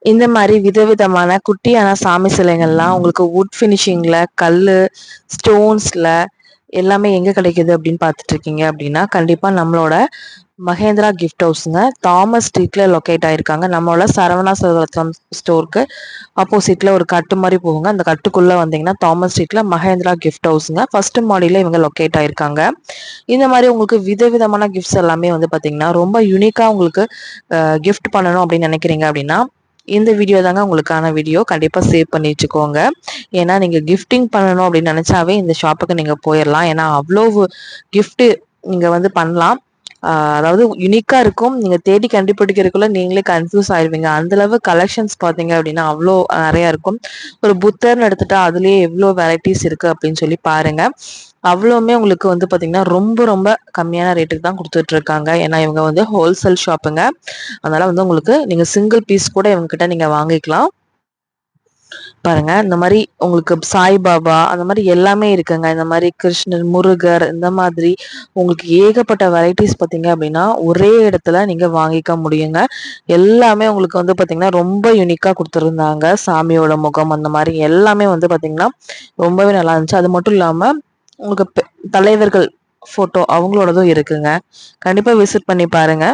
இந்த மாதிரி விதவிதமான குட்டியான சாமி சிலைகள்லாம் உங்களுக்கு வுட் ஃபினிஷிங்ல, கல்லு, ஸ்டோன்ஸ்ல எல்லாமே எங்க கிடைக்குது அப்படின்னு பார்த்துட்டு இருக்கீங்க அப்படின்னா, கண்டிப்பா நம்மளோட மகேந்திரா கிஃப்ட் ஹவுஸ்ங்க. தாமஸ் ஸ்ட்ரீட்ல லொக்கேட் ஆயிருக்காங்க. நம்மளோட சரவணா சில்க்ஸ் ஸ்டோருக்கு ஆப்போசிட்ல ஒரு கட்டு மாதிரி போகுங்க. அந்த கட்டுக்குள்ள வந்தீங்கன்னா தாமஸ் ஸ்ட்ரீட்ல மகேந்திரா கிஃப்ட் ஹவுஸ்ங்க. ஃபர்ஸ்ட் மாடியில இவங்க லொக்கேட் ஆயிருக்காங்க. இந்த மாதிரி உங்களுக்கு விதவிதமான கிஃப்ட்ஸ் எல்லாமே வந்து பாத்தீங்கன்னா ரொம்ப யூனிக்கா உங்களுக்கு கிஃப்ட் பண்ணணும் அப்படின்னு நினைக்கிறீங்க அப்படின்னா இந்த வீடியோ தாங்க உங்களுக்கான வீடியோ. கண்டிப்பா சேவ் பண்ணி வச்சுக்கோங்க. ஏன்னா நீங்க கிஃப்டிங் பண்ணணும் அப்படின்னு நினைச்சாவே இந்த ஷாப்புக்கு நீங்க போயிடலாம். ஏன்னா அவ்வளோ கிஃப்ட் நீங்க வந்து பண்ணலாம். அதாவது யுனிக்கா இருக்கும். நீங்க தேடி கண்டுபிடிக்கிறதுக்குள்ள நீங்களே கன்ஃபியூஸ் ஆயிருவீங்க. அந்த அளவு கலெக்ஷன்ஸ் பாத்தீங்க அப்படின்னா அவ்வளோ நிறைய இருக்கும். ஒரு புத்தர்னு எடுத்துட்டா அதுலயே எவ்வளோ வெரைட்டிஸ் இருக்கு அப்படின்னு சொல்லி பாருங்க. அவ்வளவுமே உங்களுக்கு வந்து பாத்தீங்கன்னா ரொம்ப ரொம்ப கம்மியான ரேட்டுக்கு தான் கொடுத்துட்டு இருக்காங்க. ஏன்னா இவங்க வந்து ஹோல்சேல் ஷாப்புங்க. அதனால வந்து உங்களுக்கு நீங்க சிங்கிள் பீஸ் கூட இவங்க கிட்ட நீங்க வாங்கிக்கலாம். பாருங்க இந்த மாதிரி உங்களுக்கு சாய்பாபா அந்த மாதிரி எல்லாமே இருக்குங்க. இந்த மாதிரி கிருஷ்ணர், முருகர் இந்த மாதிரி உங்களுக்கு ஏகப்பட்ட வெரைட்டிஸ் பார்த்தீங்க அப்படின்னா ஒரே இடத்துல நீங்க வாங்கிக்க முடியுங்க. எல்லாமே உங்களுக்கு வந்து பார்த்தீங்கன்னா ரொம்ப யூனிக்கா கொடுத்துருந்தாங்க. சாமியோட முகம் அந்த மாதிரி எல்லாமே வந்து பார்த்தீங்கன்னா ரொம்பவே நல்லா இருந்துச்சு. அது மட்டும் இல்லாம உங்களுக்கு தலைவர்கள் போட்டோ அவங்களோடதும் இருக்குங்க. கண்டிப்பா விசிட் பண்ணி பாருங்க.